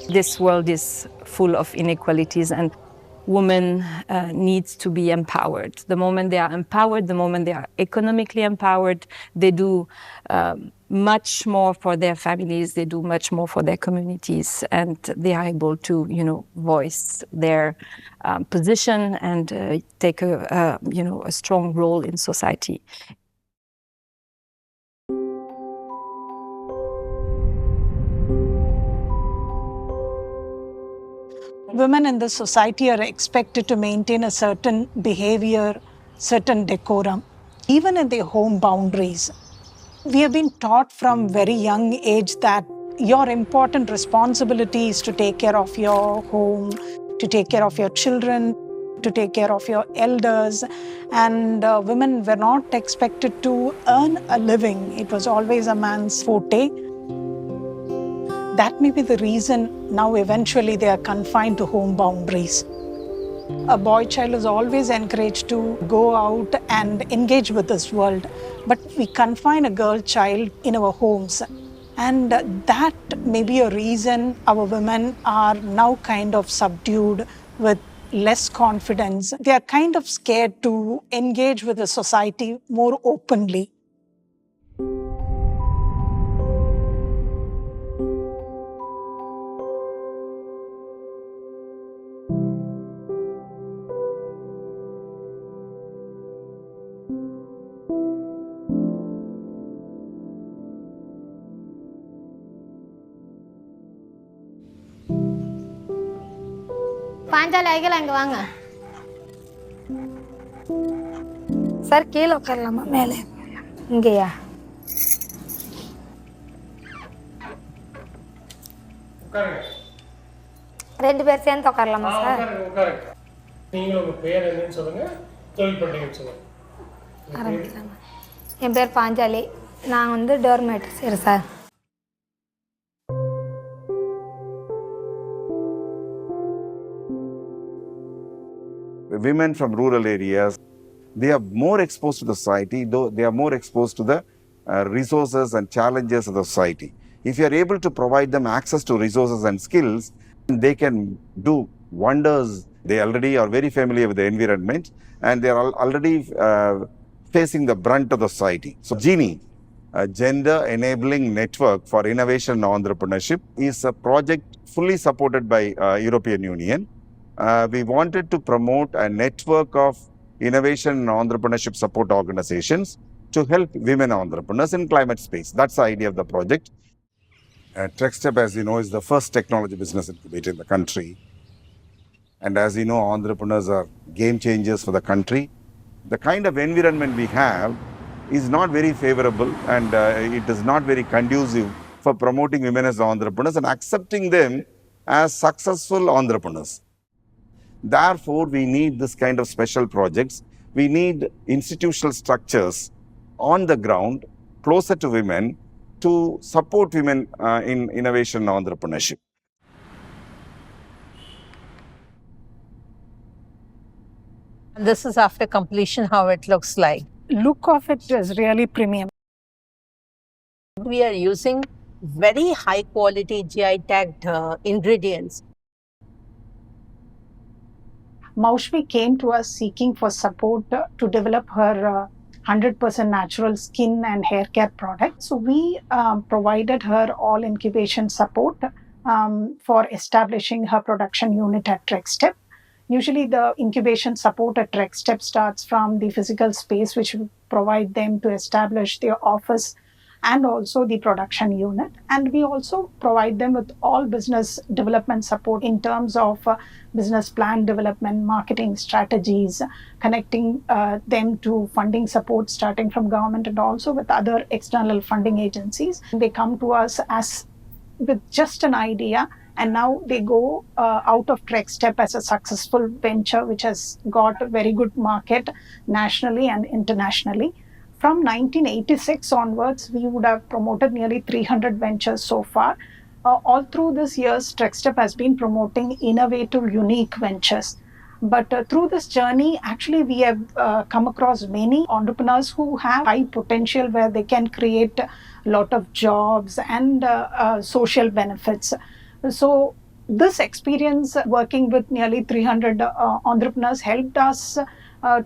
This world is full of inequalities, and women needs to be empowered. The moment they are empowered, the moment they are economically empowered, they do much more for their families, they do much more for their communities, and they are able to, voice their position and take a strong role in society. Women in the society are expected to maintain a certain behavior, certain decorum, even in their home boundaries. We have been taught from very young age that your important responsibility is to take care of your home, to take care of your children, to take care of your elders. And women were not expected to earn a living. It was always a man's forte. That may be the reason now eventually they are confined to home boundaries. A boy child is always encouraged to go out and engage with this world, but we confine a girl child in our homes. And that may be a reason our women are now kind of subdued with less confidence. They are kind of scared to engage with the society more openly. Panchali ஐகல அங்க வாங்க sir கீழே உட்காரலாமா மேலே இங்கயா ரெண்டு பேர் சேர்ந்து உட்காரலாமா sir உட்காருங்க நீங்களும் உங்க பேர் என்னன்னு சொல்லுங்க தொழில் பண்றீங்கன்னு சொல்லுங்க ஆரம்பிக்கலாமா என் பேர் பாஞ்சாலி நான் வந்து டோர்மேட் சரி sir Women from rural areas, they are more exposed to the society, though they are more exposed to the resources and challenges of the society. If you are able to provide them access to resources and skills, they can do wonders. They already are very familiar with the environment and they are already facing the brunt of the society. So GENIE, a Gender Enabling Network for Innovation and Entrepreneurship, is a project fully supported by European Union. We wanted to promote a network of innovation and entrepreneurship support organizations to help women entrepreneurs in climate space. That's the idea of the project. Trec, as you know, is the first technology business incubator in the country. And as you know, entrepreneurs are game changers for the country. The kind of environment we have is not very favorable and it is not very conducive for promoting women as entrepreneurs and accepting them as successful entrepreneurs. Therefore, we need this kind of special projects. We need institutional structures on the ground, closer to women, to support women in innovation and entrepreneurship. This is after completion how it looks like. Look of it is really premium. We are using very high quality GI tagged ingredients. Maushmi came to us seeking for support to develop her 100% natural skin and hair care product. So we provided her all incubation support for establishing her production unit at Trec. Usually the incubation support at Trec starts from the physical space which we provide them to establish their office and also the production unit. And we also provide them with all business development support in terms of business plan development, marketing strategies, connecting them to funding support starting from government and also with other external funding agencies. They come to us as with just an idea and now they go out of Trec as a successful venture which has got a very good market nationally and internationally. From 1986 onwards, we would have promoted nearly 300 ventures so far. All through this years, Trec has been promoting innovative, unique ventures. But through this journey, actually, we have come across many entrepreneurs who have high potential where they can create a lot of jobs and social benefits. So This experience working with nearly 300 entrepreneurs helped us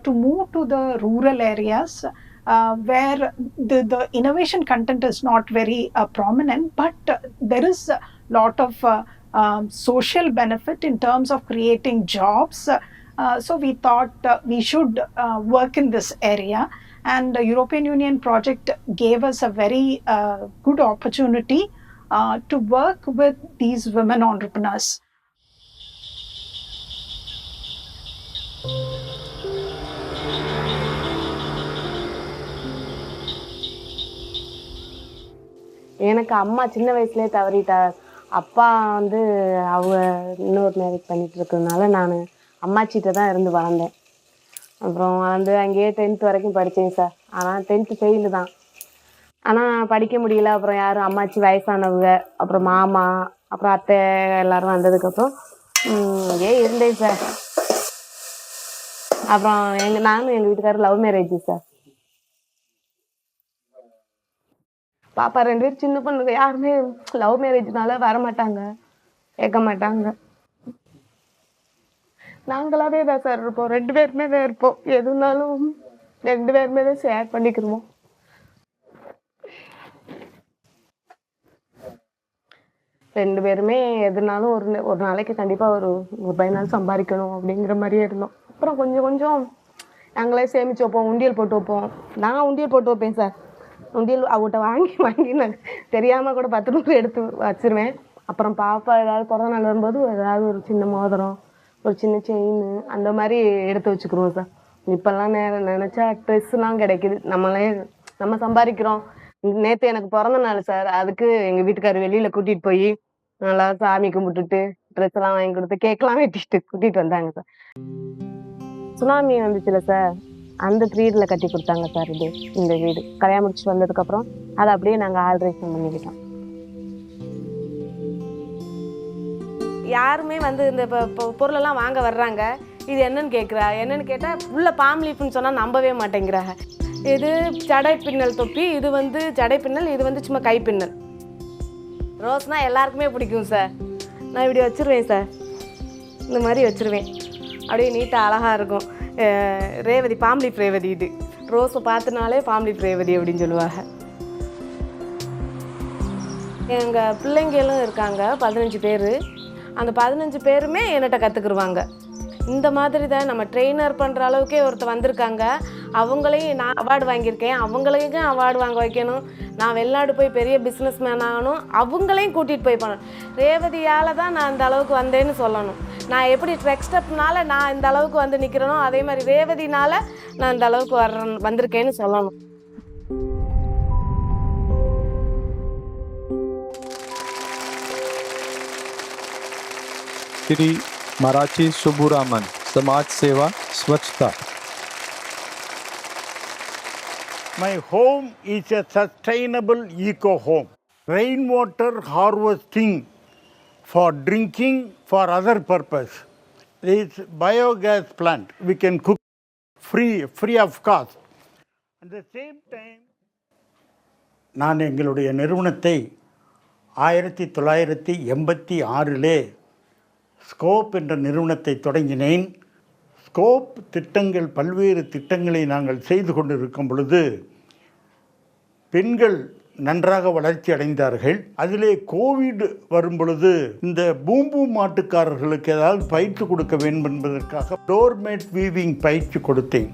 to move to the rural areas where the innovation content is not very prominent, but there is a lot of social benefit in terms of creating jobs. So we thought we should work in this area, and the European Union project gave us a very good opportunity to work with these women entrepreneurs. எனக்கு அம்மா சின்ன வயசுலேயே தவறிட்டார். அப்பா வந்து அவங்க இன்னொரு marriage பண்ணிட்டு இருக்கிறதுனால நான் அம்மாச்சிட்ட தான் இருந்து வளர்ந்தேன். அப்புறம் வந்து அங்கேயே 10th வரைக்கும் படித்தேன் சார். ஆனால் 10th ஃபெயிலு தான். ஆனால் படிக்க முடியல. அப்புறம் யாரும் அம்மாச்சி வயசானவங்க, அப்புறம் மாமா, அப்புறம் அத்தை எல்லோரும் வந்ததுக்கப்புறம் அங்கேயே இருந்தேன் சார். அப்புறம் நானும் எங்கள் வீட்டுக்காரர் லவ் மேரேஜ் சார். பாப்பா 2 பேரும் சின்ன பொண்ணுங்க, யாருமே லவ் மேரேஜ்னால வரமாட்டாங்க, கேட்க மாட்டாங்க. நாங்களாவே தான் சார் இருப்போம், 2 பேருமே தான் இருப்போம். எதுனாலும் 2 பேருமே தான் ஷேர் பண்ணிக்கிடுவோம். ரெண்டு பேருமே எதுனாலும் ஒரு நாளைக்கு கண்டிப்பாக ஒரு ரூபாய்னாலும் சம்பாதிக்கணும் அப்படிங்கிற மாதிரியே இருந்தோம். அப்புறம் கொஞ்சம் கொஞ்சம் நாங்களே சேமித்து வைப்போம், உண்டியல் போட்டு வைப்போம். நான் உண்டியல் போட்டு வைப்பேன் சார். உண்டியல் அவங்கள்ட்ட வாங்கி நான் தெரியாமல் கூட 10 ரூபா எடுத்து வச்சிருவேன். அப்புறம் பாப்பா ஏதாவது பிறந்த நாள் வரும்போது ஏதாவது ஒரு சின்ன மோதிரம், ஒரு சின்ன செயின் அந்த மாதிரி எடுத்து வச்சுக்கிருவோம் சார். இப்போல்லாம் நினச்சா ட்ரெஸ்லாம் கிடைக்குது, நம்ம சம்பாதிக்கிறோம். நேற்று எனக்கு பிறந்த நாள் சார், அதுக்கு எங்கள் வீட்டுக்காரர் வெளியில் கூட்டிகிட்டு போய் நல்லா சாமி கும்பிட்டுட்டு ட்ரெஸ் எல்லாம் வாங்கி கொடுத்து கேக்கெல்லாம் வெட்டிட்டு கூட்டிகிட்டு வந்தாங்க சார். சுனாமி வந்துச்சுல சார், அந்த பீரியடில் கட்டி கொடுத்தாங்க சார். இந்த வீடு கல்யாணம் முடிச்சு வந்ததுக்கப்புறம் அதை அப்படியே நாங்கள் ஆல்ட்ரேஷன் பண்ணிக்கிட்டோம். யாருமே வந்து இந்த பொருளெல்லாம் வாங்க வர்றாங்க, இது என்னன்னு கேட்குறா. என்னன்னு கேட்டால் உள்ள பாம் லீஃப்னு சொன்னால் நம்பவே மாட்டேங்கிறாங்க. இது ஜடை பின்னல் தொப்பி, இது வந்து ஜடை பின்னல், இது வந்து சும்மா கை பின்னல். ரோஸ்னால் எல்லாருக்குமே பிடிக்கும் சார். நான் இப்படி வச்சுருவேன் சார், இந்த மாதிரி வச்சுருவேன், அப்படியே நீட்டாக அழகாக இருக்கும். ரேவதி, பாம்லீஃப் ரேவதி. இது ரோஸை பார்த்துனாலே பாம்லீஃப் ரேவதி அப்படின்னு சொல்லுவாங்க. எங்கள் பிள்ளைங்களும் இருக்காங்க 15 பேர். அந்த 15 பேருமே என்கிட்ட கற்றுக்குருவாங்க. இந்த மாதிரி தான் நம்ம ட்ரெயினர் பண்ணுற அளவுக்கே ஒருத்தர் வந்திருக்காங்க. அவங்களையும் நான் அவார்டு வாங்கியிருக்கேன், அவங்களையும் அவார்டு வாங்க வைக்கணும். நான் வெளிநாடு போய் பெரிய பிஸ்னஸ் மேன் ஆகணும், அவங்களையும் கூட்டிகிட்டு போய் பண்ணணும். ரேவதியால் தான் நான் இந்த அளவுக்கு வந்தேன்னு சொல்லணும். நான் எப்படி ட்ரெக் ஸ்டெப்னால நான் இந்த அளவுக்கு வந்து நிற்கிறேனோ, அதே மாதிரி ரேவதினால நான் இந்த அளவுக்கு வந்திருக்கேன்னு சொல்லணும். श्री मराठी सुबुरामन, समाज सेवा, स्वच्छता. My home is a sustainable eco home. Rainwater harvesting for drinking, for other purpose. It's biogas plant. We can cook free of cost. At the same time, நான் எங்களுடைய நிறுவனத்தை 1986 ஸ்கோப் என்ற நிறுவனத்தை தொடங்கினேன். ஸ்கோப் திட்டங்கள், பல்வேறு திட்டங்களை நாங்கள் செய்து கொண்டிருக்கும் பொழுது பெண்கள் நன்றாக வளர்ச்சி அடைந்தார்கள். அதிலே கோவிட் வரும் பொழுது இந்த பூம்பு மாட்டுக்காரர்களுக்கு ஏதாவது பயிற்சி கொடுக்க வேண்டும் என்பதற்காக டோர்மேட் வீவிங் பயிற்சி கொடுத்தேன்.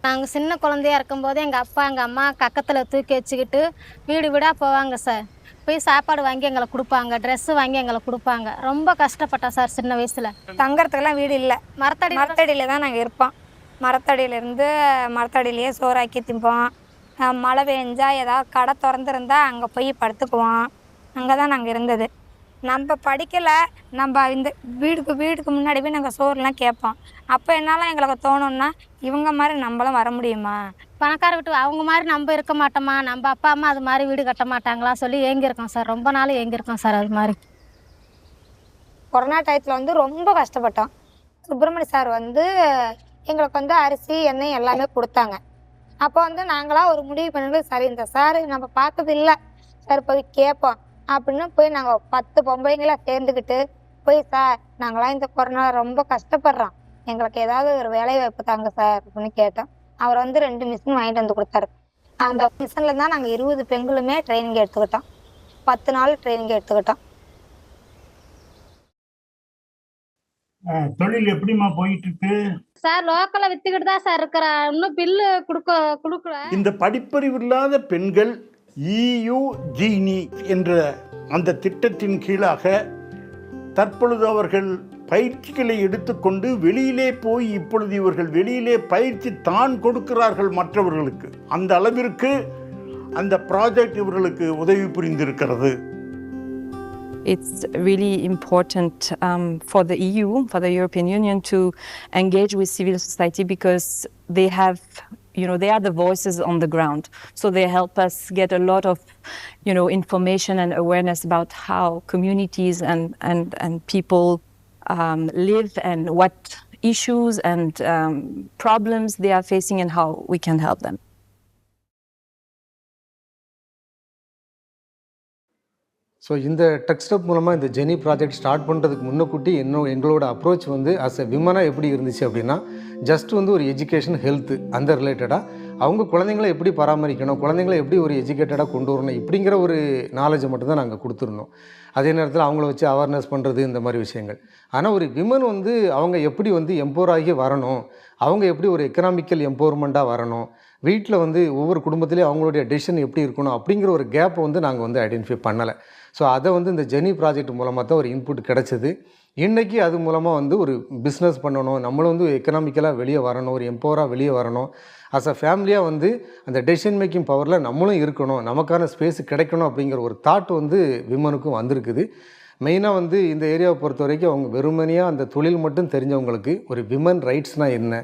நாங்கள் சின்ன குழந்தையா இருக்கும்போது எங்கள் அப்பா எங்கள் அம்மா கக்கத்தில் தூக்கி வச்சுக்கிட்டு வீடு வீடாக போவாங்க சார். போய் சாப்பாடு வாங்கி எங்களை கொடுப்பாங்க, ட்ரெஸ்ஸு வாங்கி எங்களை கொடுப்பாங்க. ரொம்ப கஷ்டப்பட்டோம் சார் சின்ன வயசில். தங்கறதுக்கெல்லாம் வீடு இல்லை, மரத்தடியில் தான் நாங்கள் இருப்போம். மரத்தடியிலேருந்து மரத்தடியிலேயே சோறாக்கி திம்போம். மழை பெஞ்சா ஏதாவது கடை திறந்துருந்தா அங்கே போய் படுத்துக்குவோம். அங்கே தான் நாங்கள் இருந்தது. நம்ம படிக்கலை, நம்ம இந்த வீடுக்கு முன்னாடி போய் நாங்கள் சோறுலாம் கேட்போம். அப்போ என்னால் எங்களுக்கு தோணுன்னா இவங்க மாதிரி நம்மளும் வர முடியுமா, பணக்கார வீட்டு அவங்க மாதிரி நம்ம இருக்க மாட்டோமா, நம்ம அப்பா அம்மா அது மாதிரி வீடு கட்ட மாட்டாங்களா சொல்லி ஏங்கியிருக்கோம் சார். ரொம்ப நாள் ஏங்கியிருக்கோம் சார். அது மாதிரி கொரோனா டயத்தில் வந்து ரொம்ப கஷ்டப்பட்டோம். சுப்பிரமணிய சார் வந்து எங்களுக்கு வந்து அரிசி எண்ணெய் எல்லாமே கொடுத்தாங்க. அப்போ வந்து நாங்களாம் ஒரு முடிவு பண்ணிட்டு, சரி இந்த சார் நம்ம பார்த்தது இல்லை, சரி போய் கேட்போம் அப்படின்னு போய் நாங்கள் 10 பொம்பளைங்களாம் சேர்ந்துக்கிட்டு போய், சார் நாங்களாம் இந்த கொரோனா ரொம்ப கஷ்டப்படுறோம், எங்களுக்கு ஏதாவது ஒரு வேலை வாய்ப்பு தாங்க சார் அப்படின்னு கேட்டோம். அவர் வந்து 2 மிஷின் வாங்கிட்டு வந்து கொடுத்தாரு. அந்த மிஷினில் தான் நாங்கள் 20 பெண்களுமே ட்ரைனிங் எடுத்துக்கிட்டோம். 10 நாள் ட்ரைனிங் எடுத்துக்கிட்டோம். தொழில் எப்படிமா போயிட்டு இருக்கு சார்? லோக்கல்ல வித்துக்கிட்டு தான் சார் இருக்கிறேன், இன்னும் பில்லு கொடுக்கல. இந்த படிப்பறிவு இல்லாத பெண்கள் EU GENIE என்ற அந்த திட்டத்தின் கீழாக தற்பொழுது அவர்கள் பயிற்சிகளை எடுத்துக்கொண்டு வெளியிலே போய் இப்பொழுது இவர்கள் வெளியிலே பயிற்சி தான் கொடுக்கிறார்கள் மற்றவர்களுக்கு. அந்த அளவிற்கு அந்த ப்ராஜெக்ட் இவர்களுக்கு உதவி புரிந்திருக்கிறது. It's really important for the EU, for the European Union, to engage with civil society because they have, they are the voices on the ground. So they help us get a lot of, information and awareness about how communities and people live and what issues and problems they are facing and how we can help them. So இந்த tech step மூலமாக இந்த Jenny project start பண்ணுறதுக்கு முன்னக்கூட்டி எங்களோட approach வந்து as a விமனாக எப்படி இருந்துச்சு அப்படின்னா, just வந்து ஒரு எஜுகேஷன் ஹெல்த்து அந்த ரிலேட்டடாக அவங்க குழந்தைங்களை எப்படி பராமரிக்கணும், குழந்தைங்களை எப்படி ஒரு எஜுகேட்டடாக கொண்டு வரணும், இப்படிங்கிற ஒரு நாலேஜை மட்டும்தான் நாங்கள் கொடுத்துருந்தோம். அதே நேரத்தில் அவங்கள வச்சு அவேர்னஸ் பண்ணுறது இந்த மாதிரி விஷயங்கள். ஆனால் ஒரு விமன் வந்து அவங்க எப்படி வந்து எம்பவர் ஆகி வரணும், அவங்க எப்படி ஒரு எக்கனாமிக்கல் எம்பவர்மெண்ட்டாக வரணும், வீட்டில் வந்து ஒவ்வொரு குடும்பத்துலேயும் அவங்களுடைய டெசிஷன் எப்படி இருக்கணும் அப்படிங்கிற ஒரு கேப்பை வந்து நாங்கள் வந்து ஐடென்டிஃபை பண்ணலை. ஸோ அதை வந்து இந்த ஜெனி ப்ராஜெக்ட் மூலமாக தான் ஒரு இன்புட் கிடச்சிது. இன்றைக்கி அது மூலமாக வந்து ஒரு பிஸ்னஸ் பண்ணணும், நம்மளும் வந்து எக்கனாமிக்கலாக வெளியே வரணும், ஒரு எம்பவராக வெளியே வரணும், அஸ் அ ஃபேமிலியாக வந்து அந்த டெசிஷன் மேக்கிங் பவரில் நம்மளும் இருக்கணும், நமக்கான ஸ்பேஸ் கிடைக்கணும் அப்படிங்கிற ஒரு தாட் வந்து விமனுக்கும் வந்திருக்குது. மெயினாக வந்து இந்த ஏரியாவை பொறுத்த வரைக்கும் அவங்க வெறுமனையாக அந்த தொழில் மட்டும் தெரிஞ்சவங்களுக்கு ஒரு விமன் ரைட்ஸ்னால் என்ன,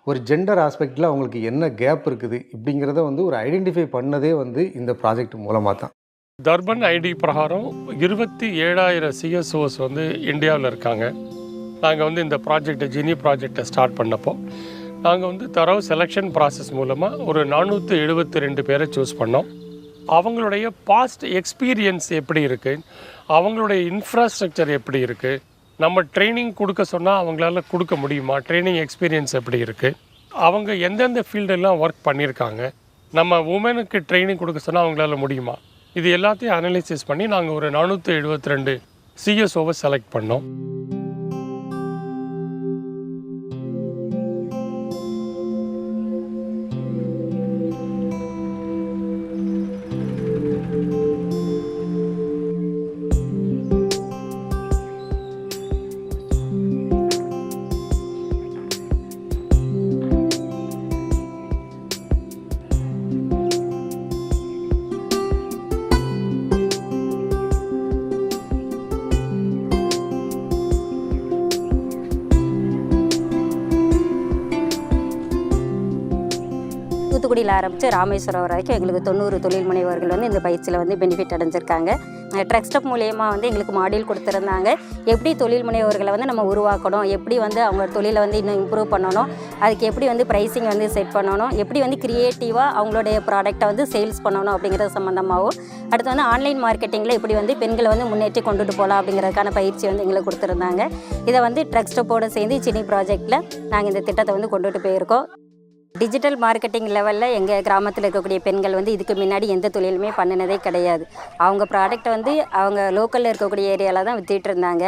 ஒரு ஜெண்டர் ஆஸ்பெக்டில் அவங்களுக்கு என்ன கேப் இருக்குது இப்படிங்கிறத வந்து ஒரு ஐடென்டிஃபை பண்ணதே வந்து இந்த ப்ராஜெக்ட் மூலமாக தான். தர்பன் ஐடி பிரகாரம் 27,000 CSOs வந்து இந்தியாவில் இருக்காங்க. நாங்கள் வந்து இந்த ப்ராஜெக்டை ஜெனி ப்ராஜெக்டை ஸ்டார்ட் பண்ணப்போ நாங்கள் வந்து தரவு செலெக்ஷன் ப்ராசஸ் மூலமாக ஒரு 472 பேரை சூஸ் பண்ணோம். அவங்களுடைய பாஸ்ட் எக்ஸ்பீரியன்ஸ் எப்படி இருக்குது, அவங்களுடைய இன்ஃப்ராஸ்ட்ரக்சர் எப்படி இருக்குது, நம்ம ட்ரைனிங் கொடுக்க சொன்னால் அவங்களால கொடுக்க முடியுமா, ட்ரைனிங் எக்ஸ்பீரியன்ஸ் எப்படி இருக்குது, அவங்க எந்தெந்த ஃபீல்டெல்லாம் ஒர்க் பண்ணியிருக்காங்க, நம்ம உமனுக்கு ட்ரைனிங் கொடுக்க சொன்னால் அவங்களால முடியுமா, இது எல்லாத்தையும் அனலைசிஸ் பண்ணி நாங்கள் ஒரு 472 CSOவை செலக்ட் பண்ணோம். தூத்துக்குடியில் ஆரம்பித்து ராமேஸ்வரம் வரைக்கும் எங்களுக்கு 90 தொழில் முனைவோர்கள் வந்து இந்த பயிற்சியில் வந்து பெனிஃபிட் அடைஞ்சிருக்காங்க. ட்ரெக் ஸ்டெப் மூலயமா வந்து எங்களுக்கு மாடியூல் கொடுத்துருந்தாங்க. எப்படி தொழில் முனைவோர்களை வந்து நம்ம உருவாக்கணும், எப்படி வந்து அவங்க தொழிலை வந்து இன்னும் இம்ப்ரூவ் பண்ணணும், அதுக்கு எப்படி வந்து ப்ரைஸிங் வந்து செட் பண்ணணும், எப்படி வந்து க்ரியேட்டிவாக அவங்களுடைய ப்ராடக்டை வந்து சேல்ஸ் பண்ணணும் அப்படிங்கிறது சம்மந்தமாகவும், அடுத்து வந்து ஆன்லைன் மார்க்கெட்டிங்கில் எப்படி வந்து பெண்களை வந்து முன்னேற்றி கொண்டுட்டு போகலாம் அப்படிங்கிறதுக்கான பயிற்சி வந்து எங்களுக்கு கொடுத்துருந்தாங்க. இதை வந்து ட்ரெக் ஸ்டெப்போடு சேர்ந்து ஜெனி ப்ராஜெக்டில் நாங்கள் இந்த திட்டத்தை வந்து கொண்டுட்டு போயிருக்கோம். டிஜிட்டல் மார்க்கெட்டிங் லெவலில் எங்கள் கிராமத்தில் இருக்கக்கூடிய பெண்கள் வந்து இதுக்கு முன்னாடி எந்த தொழிலுமே பண்ணினதே கிடையாது. அவங்க ப்ராடக்ட்டை வந்து அவங்க லோக்கலில் இருக்கக்கூடிய ஏரியாவில் தான் விற்றுட்டு இருந்தாங்க.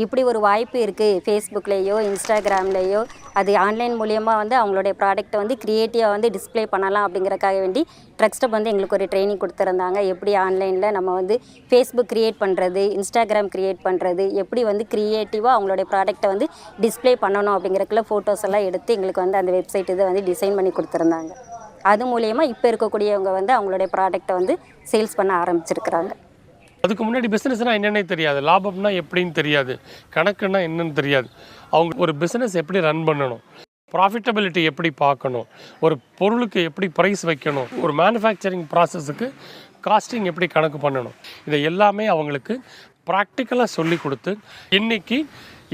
இப்படி ஒரு வாய்ப்பு இருக்குது, ஃபேஸ்புக்லேயோ இன்ஸ்டாகிராம்லேயோ அது ஆன்லைன் மூலியமாக வந்து அவங்களுடைய ப்ராடக்ட்டை வந்து க்ரியேட்டிவாக வந்து டிஸ்பிளே பண்ணலாம் அப்படிங்கிறக்காக வேண்டி ட்ரெக் ஸ்டெப் வந்து எங்களுக்கு ஒரு ட்ரைனிங் கொடுத்துருந்தாங்க. எப்படி ஆன்லைனில் நம்ம வந்து ஃபேஸ்புக் க்ரியேட் பண்ணுறது, இன்ஸ்டாகிராம் க்ரியேட் பண்ணுறது, எப்படி வந்து க்ரியேட்டிவாக அவங்களுடைய ப்ராடக்ட்டை வந்து டிஸ்பிளே பண்ணணும் அப்படிங்கிறக்குள்ள ஃபோட்டோஸ் எல்லாம் எடுத்து எங்களுக்கு வந்து அந்த வெப்சைட் இதை வந்து டிசைன் பண்ணி கொடுத்துருந்தாங்க. அது மூலயமா இப்போ இருக்கக்கூடியவங்க வந்து அவங்களுடைய ப்ராடக்ட்டை வந்து சேல்ஸ் பண்ண ஆரம்பிச்சிருக்கிறாங்க. அதுக்கு முன்னாடி பிஸ்னஸ்னால் என்னென்னே தெரியாது, லாபம்னா எப்படின்னு தெரியாது, கணக்குன்னா என்னன்னு தெரியாது. அவங்க ஒரு பிஸ்னஸ் எப்படி ரன் பண்ணணும், ப்ராஃபிட்டபிலிட்டி எப்படி பார்க்கணும், ஒரு பொருளுக்கு எப்படி ப்ரைஸ் வைக்கணும், ஒரு மேனுஃபேக்சரிங் ப்ராசஸுக்கு காஸ்டிங் எப்படி கணக்கு பண்ணணும், இதை எல்லாமே அவங்களுக்கு ப்ராக்டிக்கலாக சொல்லி கொடுத்து இன்றைக்கி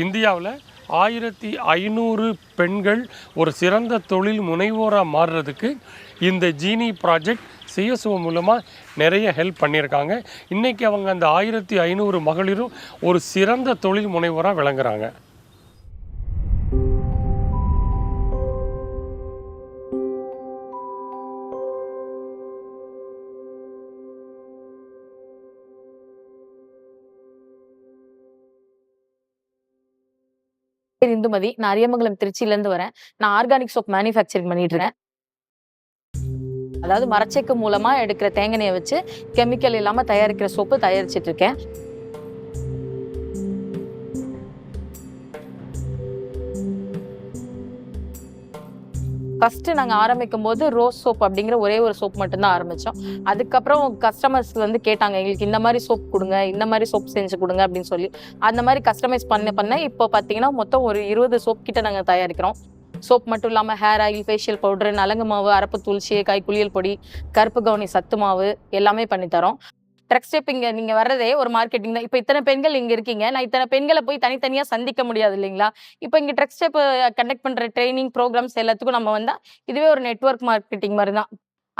இந்தியாவில் 1500 பெண்கள் ஒரு சிறந்த தொழில் முனைவோராக மாறுறதுக்கு இந்த ஜீனி ப்ராஜெக்ட் CSO மூலமாக நிறைய ஹெல்ப் பண்ணியிருக்காங்க. இன்றைக்கி அவங்க அந்த 1500 மகளிரும் ஒரு சிறந்த தொழில் முனைவோராக விளங்குறாங்க. இந்துமதி, நான் அரியமங்கலம் திருச்சியிலேருந்து வரேன். நான் ஆர்கானிக் சோப் மேனுஃபேக்சரிங் பண்ணிட்டு இருக்கேன். அதாவது மரச்செக்கு மூலமா எடுக்கிற தேங்காய் வச்சு கெமிக்கல் இல்லாம தயாரிக்கிற சோப்பு தயாரிச்சிட்டு இருக்கேன். ஃபர்ஸ்ட் நாங்கள் ஆரம்பிக்கும் போது ரோஸ் சோப் அப்படிங்கிற ஒரே ஒரு சோப் மட்டும்தான் ஆரம்பித்தோம். அதுக்கப்புறம் கஸ்டமர்ஸ் வந்து கேட்டாங்க, எங்களுக்கு இந்த மாதிரி சோப் கொடுங்க, இந்த மாதிரி சோப் செஞ்சு கொடுங்க அப்படின்னு சொல்லி அந்த மாதிரி கஸ்டமைஸ் பண்ண இப்போ பார்த்தீங்கன்னா மொத்தம் ஒரு 20 சோப் கிட்ட நாங்கள் தயாரிக்கிறோம். சோப் மட்டும் இல்லாமல் ஹேர் ஆயில், ஃபேஷியல் பவுடர், நலங்கு மாவு, அரப்புத்தூள், சீயக்காய், குளியல் பொடி, கருப்பு கவுனி, சத்து மாவு எல்லாமே பண்ணித்தரோம். ட்ரக் ஸ்டெப் இங்கே நீங்கள் வர்றதே ஒரு மார்க்கெட்டிங் தான். இப்போ இத்தனை பெண்கள் இங்கே இருக்கீங்க, நான் இத்தனை பெண்களை போய் தனித்தனியாக சந்திக்க முடியாது இல்லைங்களா? இப்போ இங்கே ட்ரக் ஸ்டெப் கண்டக்ட் பண்ணுற ட்ரைனிங் ப்ரோக்ராம்ஸ் எல்லாத்துக்கும் நம்ம வந்தால் இதுவே ஒரு நெட்வொர்க் மார்க்கெட்டிங் மாதிரி தான்.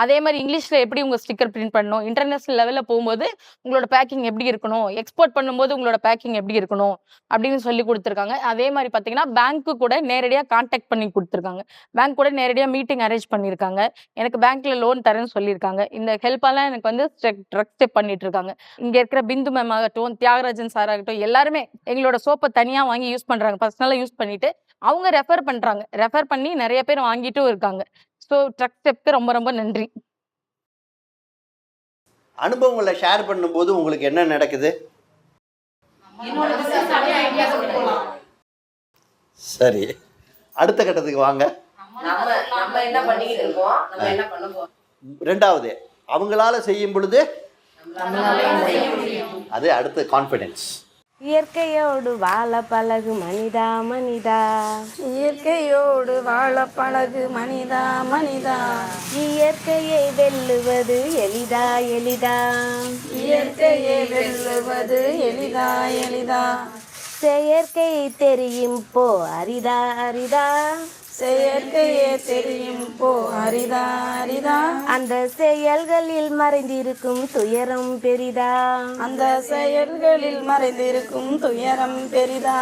அதே மாதிரி இங்கிலீஷில் எப்படி உங்கள் ஸ்டிக்கர் பிரிண்ட் பண்ணணும், இன்டர்நேஷ்னல் லெவலில் போகும்போது உங்களோட பேக்கிங் எப்படி இருக்கணும், எக்ஸ்போர்ட் பண்ணும்போது உங்களோட பேக்கிங் எப்படி இருக்கணும் அப்படின்னு சொல்லி கொடுத்துருக்காங்க. அதே மாதிரி பார்த்தீங்கன்னா பேங்க்கு கூட நேரடியாக கான்டாக்ட் பண்ணி கொடுத்துருக்காங்க. பேங்க் கூட நேரடியாக மீட்டிங் அரேஞ்ச் பண்ணியிருக்காங்க. எனக்கு பேங்க்கில் லோன் தரேன்னு சொல்லியிருக்காங்க. இந்த ஹெல்ப்பெல்லாம் எனக்கு வந்து ட்ரக் ஸ்டெப் பண்ணிட்டு இருக்காங்க. இங்கே இருக்கிற பிந்து மேம் ஆகட்டும், தியாகராஜன் சார் ஆகட்டும், எல்லாருமே எங்களோட சோப்பை தனியாக வாங்கி யூஸ் பண்ணுறாங்க. பர்சனலாக யூஸ் பண்ணிட்டு அவங்க ரெஃபர் பண்ணுறாங்க. ரெஃபர் பண்ணி நிறைய பேர் வாங்கிட்டும் இருக்காங்க. ஸோ ட்ரக் ஸ்டெப்க்கு ரொம்ப ரொம்ப நன்றி. அனுபவங்களை ஷேர் பண்ணும்போது உங்களுக்கு என்ன நடக்குது? சரி, அடுத்த கட்டத்துக்கு வாங்க. ரெண்டாவது, அவங்களால செய்யும் பொழுது அது அடுத்த கான்ஃபிடென்ஸ். இயற்கையோடு வாழ பழகு மனிதா மனிதா, இயற்கையோடு வாழ பழகு மனிதா மனிதா, இயற்கையை வெல்லுவது எளிதா எளிதா, இயற்கையை வெல்லுவது எளிதா எளிதா, செயற்கை தெரியும் போ அரிதா அரிதா, செயற்கையே தெரியும் போ அரிதா அரிதா, அந்த செயல்களில் மறைந்திருக்கும் துயரம் பெரிதா, அந்த செயல்களில் மறைந்திருக்கும் துயரம் பெரிதா,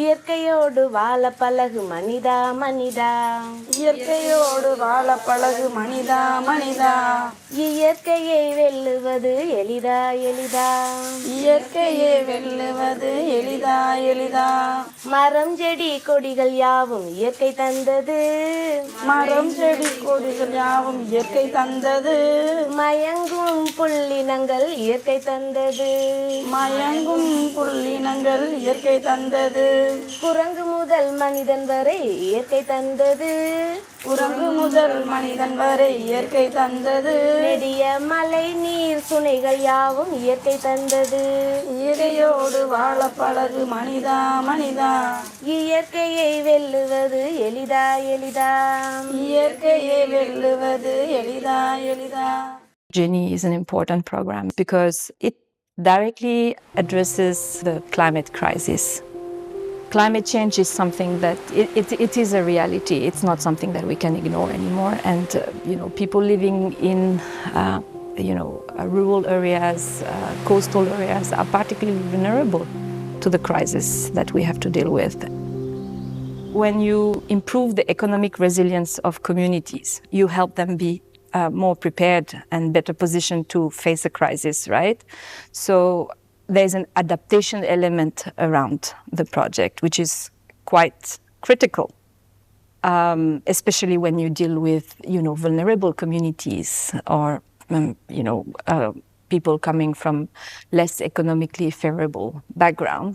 இயற்கையோடு வாழ பழகு மனிதா மனிதா, இயற்கையோடு வாழ பழகு மனிதா மனிதா, இயற்கையை வெல்லுவது எளிதா எளிதா, இயற்கையை வெல்லுவது எளிதா எளிதா, மரம் செடி கொடிகள் யாவும் இயற்கை தந்தது, மரம் செடி கொடிகள் யாவும் இயற்கை தந்தது, மயங்கும் புள்ளினங்கள் இயற்கை தந்தது, மயங்கும் புள்ளினங்கள் இயற்கை தந்தது, குரங்கு முதல் மனிதன் வரை இயற்கை தந்தது, குரங்கு முதல் மனிதன் வரை இயற்கை தந்தது, நெடிய மலை நீர் சுனைகள் யாவும் இயற்கை தந்தது, இயற்கையோடு வாழ பழகு மனிதா மனிதா, இயற்கையை வெல்லுவது எளிதா எளிதா, இயற்கையை வெல்லுவது எளிதா எளிதா. GENIE is an important program because it directly addresses the climate crisis. Climate change is something that it is a reality. It's not something that we can ignore anymore. And people living in rural areas, coastal areas are particularly vulnerable to the crisis that we have to deal with. When you improve the economic resilience of communities, you help them be more prepared and better positioned to face a crisis, right? So there's an adaptation element around the project, which is quite critical, especially when you deal with, vulnerable communities or, people coming from less economically favorable background.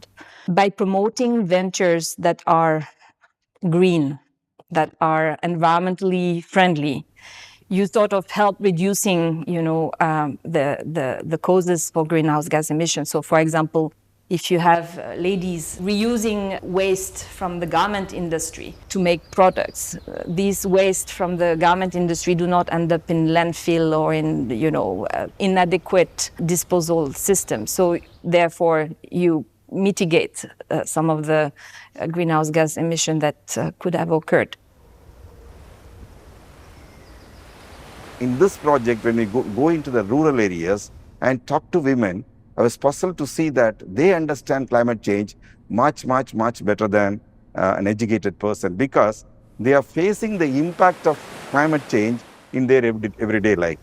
By promoting ventures that are green, that are environmentally friendly, you sort of help reducing, the causes for greenhouse gas emissions. So, for example, if you have ladies reusing waste from the garment industry to make products, these waste from the garment industry do not end up in landfill or in, inadequate disposal systems. So, therefore, you mitigate some of the greenhouse gas emission that could have occurred. In this project, when we go into the rural areas and talk to women, I was puzzled to see that they understand climate change much better than an educated person, because they are facing the impact of climate change in their everyday life.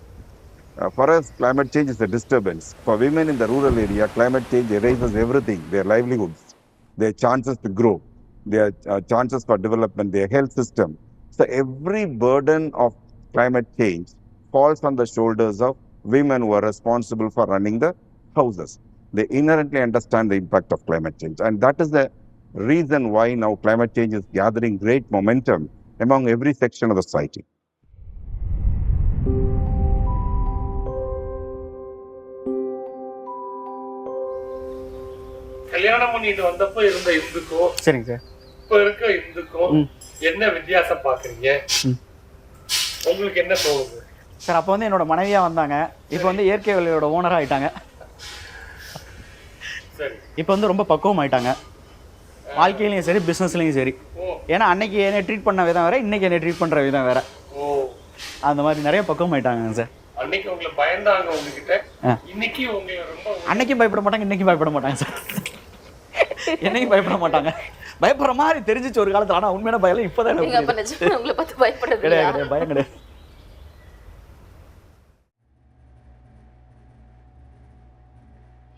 For us, climate change is a disturbance. For women in the rural area, climate change erases everything: their livelihoods, their chances to grow, their chances for development, their health system. So every burden of climate change falls on the shoulders of women who are responsible for running the houses. They inherently understand the impact of climate change. And that is the reason why now climate change is gathering great momentum among every section of the society. கல்யாணம் பண்ணிட்டு வந்தப்போ இருந்த இந்துக்கும் சரிங்க sir இப்போ இருக்க இந்துக்கும் என்ன வித்தியாசம் பார்க்குறீங்க? உங்களுக்கு என்ன தோணுது சார்? அப்போ வந்து என்னோட மனைவியாக வந்தாங்க, இப்போ வந்து இயற்கை வேலையோட ஓனராக ஆகிட்டாங்க. சரி, இப்போ வந்து ரொம்ப பக்குவம் ஆகிட்டாங்க, வாழ்க்கையிலையும் சரி பிஸ்னஸ்லையும் சரி. ஏன்னா அன்னைக்கு என்னை ட்ரீட் பண்ண விதம் வேறு, இன்றைக்கி என்னை ட்ரீட் பண்ணுற விதம் வேறு. அந்த மாதிரி நிறைய பக்குவம் ஆகிட்டாங்க சார். அன்னைக்கு உங்களை பயந்தாங்க உங்ககிட்ட, இன்னைக்கு உங்களை ரொம்ப அன்னைக்கும் பயப்பட மாட்டாங்க, இன்றைக்கும் பயப்பட மாட்டாங்க சார். என்னையும் பயப்பட மாட்டாங்க. பயப்படுற மாதிரி தெரிஞ்சிச்சு ஒரு காலத்தில், ஆனால் உண்மையான பயம் இப்போதான் உங்களை பார்த்து பயப்படுறது கிடையாது, பயம் கிடையாது.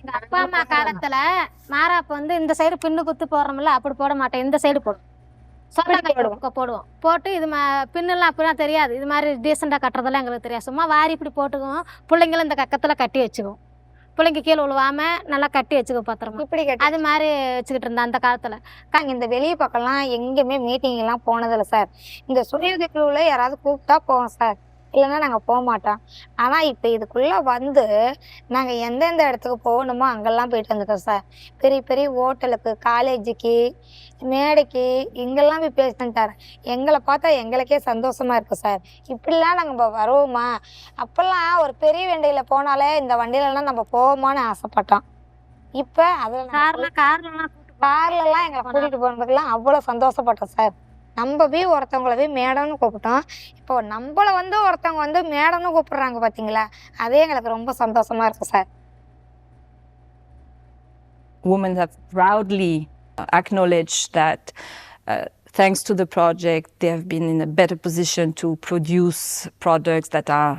எங்க அப்பா அம்மா காலத்துல மாறாப்பு வந்து இந்த சைடு பின்னு குத்து போடுறோம்ல, அப்படி போட மாட்டேன், இந்த சைடு போடும், போடுவோம். போட்டு இது பின்னெல்லாம் அப்படிலாம் தெரியாது, இது மாதிரி டீசெண்டாக கட்டுறதெல்லாம் எங்களுக்கு தெரியாது. சும்மா வாரி இப்படி போட்டுக்குவோம். பிள்ளைங்களும் இந்த கக்கத்தில் கட்டி வச்சுக்குவோம், பிள்ளைங்க கீழே விழுவாம நல்லா கட்டி வச்சுக்கோ பத்திரமா. இப்படி அது மாதிரி வச்சுக்கிட்டு இருந்தேன் அந்த காலத்தில். இந்த வெளியே பக்கம்லாம் எங்கேயுமே மீட்டிங்லாம் போனதில்லை சார். இந்த சுய உதவி குழுவில் யாராவது கூப்பிட்டா போவோம் சார், இல்லைன்னா நாங்கள் போக மாட்டோம். ஆனால் இப்போ இதுக்குள்ளே வந்து நாங்கள் எந்தெந்த இடத்துக்கு போகணுமோ அங்கெல்லாம் போயிட்டு வந்துட்டோம் சார். பெரிய பெரிய ஹோட்டலுக்கு, காலேஜுக்கு, மேடைக்கு, இங்கெல்லாம் போய் பேசிட்டார். எங்களை பார்த்தா எங்களுக்கே சந்தோஷமாக இருக்குது சார். இப்படிலாம் நாங்கள் வருவோமா? அப்போல்லாம் ஒரு பெரிய வண்டியில் போனாலே இந்த வண்டியிலலாம் நம்ம போவோமான்னு ஆசைப்பட்டோம். இப்போ அதில் கார்லலாம் எங்களை கூட்டிகிட்டு போனதுக்கெல்லாம் அவ்வளோ சந்தோஷப்பட்டோம் சார். நம்ம போய் ஒருத்தவங்கள போய் மேடம்னு கூப்பிட்டோம், இப்போ நம்மளை வந்து ஒருத்தவங்க வந்து மேடம்னு கூப்பிடுறாங்க பார்த்தீங்களா, அதே எங்களுக்கு ரொம்ப சந்தோஷமா இருக்கு sir. Women have proudly acknowledged that thanks to the project, they have been in a better position to produce products that are,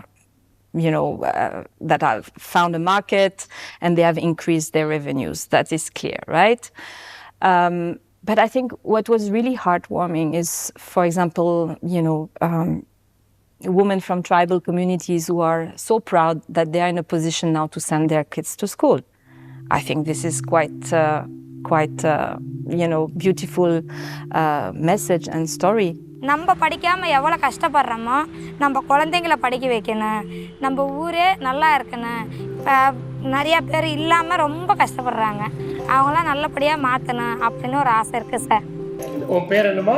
that have found a market, and they have increased their revenues. That is clear, right? But I think what was really heartwarming is, for example, women from tribal communities who are so proud that they are in a position now to send their kids to school. I think this is quite beautiful message and story. நம்ம படிக்காமல் எவ்வளோ கஷ்டப்படுறோமோ நம்ம குழந்தைங்கள படிக்க வைக்கணும், நம்ம ஊரே நல்லா இருக்கணும். இப்போ நிறையா பேர் இல்லாமல் ரொம்ப கஷ்டப்படுறாங்க, அவங்களாம் நல்லபடியாக மாற்றணும் அப்படின்னு ஒரு ஆசை இருக்குது சார். உன் பேர் என்னமா?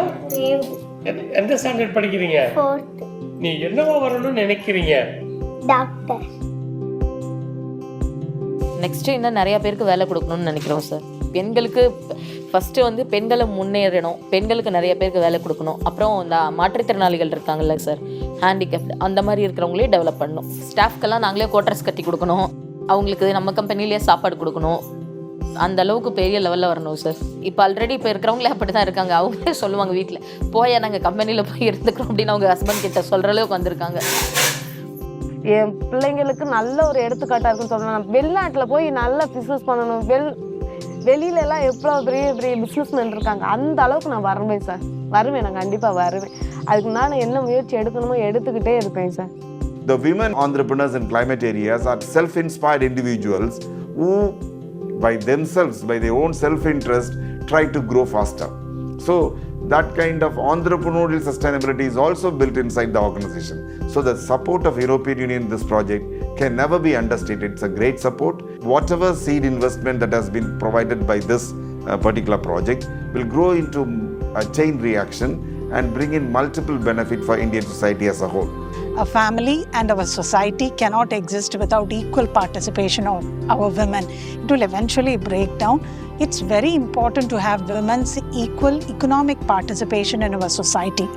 எந்த ஸ்டாண்டர்ட் படிக்கிறீங்க? நீ என்னவா வரணும்னு நினைக்கிறீங்க? டாக்டர். நெக்ஸ்ட்டு இன்னும் நிறையா பேருக்கு வேலை கொடுக்கணும்னு நினைக்கிறோம் சார். பெண்களுக்கு ஃபஸ்ட்டு வந்து பெண்களை முன்னேறணும், பெண்களுக்கு நிறைய பேருக்கு வேலை கொடுக்கணும். அப்புறம் இந்த மாற்றுத்திறனாளிகள் இருக்காங்கல்ல சார், ஹேண்டிகேப்டு, அந்த மாதிரி இருக்கிறவங்களே டெவலப் பண்ணணும். ஸ்டாஃப்க்கெல்லாம் நாங்களே குவார்ட்டர்ஸ் கட்டி கொடுக்கணும், அவங்களுக்கு நம்ம கம்பெனிலேயே சாப்பாடு கொடுக்கணும். அந்த அளவுக்கு பெரிய லெவலில் வரணும் சார். இப்போ ஆல்ரெடி இப்போ இருக்கிறவங்களே அப்படி தான் இருக்காங்க. அவங்களே சொல்லுவாங்க வீட்டில், போய் நாங்கள் கம்பெனியில் போய் இருந்துக்கிறோம் அப்படின்னு அவங்க ஹஸ்பண்ட் கிட்ட சொல்கிற அளவுக்கு வந்திருக்காங்க. என் பிள்ளைங்களுக்கு நல்ல ஒரு எடுத்துக்காட்டாக இருக்குன்னு சொல்லணும். வெளிநாட்டில் போய் நல்லா பிஸ்னஸ் பண்ணணும், வெளியிலலாம் எவ்வளோ பெரிய பெரிய பிஸ்னஸ்மேன் இருக்காங்க, அந்த அளவுக்கு நான் வருவேன் சார். வருவேன், நான் கண்டிப்பாக வருவேன். அதுக்கு நான் என்ன முயற்சி எடுக்கணுமோ எடுத்துக்கிட்டே இருப்பேன் sir. The women entrepreneurs in climate areas are self-inspired individuals who by themselves, by their own self-interest, try to grow faster. So that kind of entrepreneurial sustainability is also built inside the organization. So the support of European Union in this project can never be understated. It's a great support. Whatever seed investment that has been provided by this particular project will grow into a chain reaction and bring in multiple benefit for Indian society as a whole. A family and our society cannot exist without equal participation of our women. It will eventually break down. It's very important to have women's equal economic participation in our society.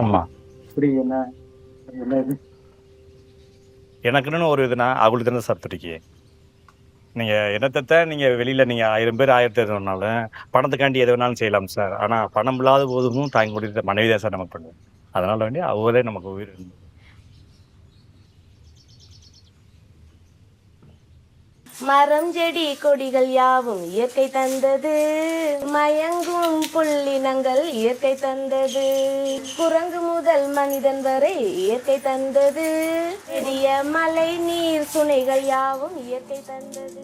ஆமாம், எனக்குன்னு ஒரு இதுனா அவங்களுக்கு தானே sir துடிக்கி. நீங்கள் என்னத்தை நீங்கள் வெளியில் நீங்கள் 1000 பேர் 1000 சொன்னாலும் பணத்துக்காண்டி எது வேணாலும் செய்யலாம் சார். ஆனால் பணம் இல்லாத போதும் தாங்கி முடித்த மனைவி தான் சார் நமக்கு பண்ணுவோம். அதனால் வேண்டி அவரே நமக்கு உயிர். மரம் செடி கொடிகள் யாவும் இயற்கை தந்தது, மயங்கும் புள்ளினங்கள் இயற்கை தந்தது, குரங்கு முதல் மனிதன் வரை இயற்கை தந்தது, பெரிய மலை நீர் சுனைகள் யாவும் இயற்கை தந்தது.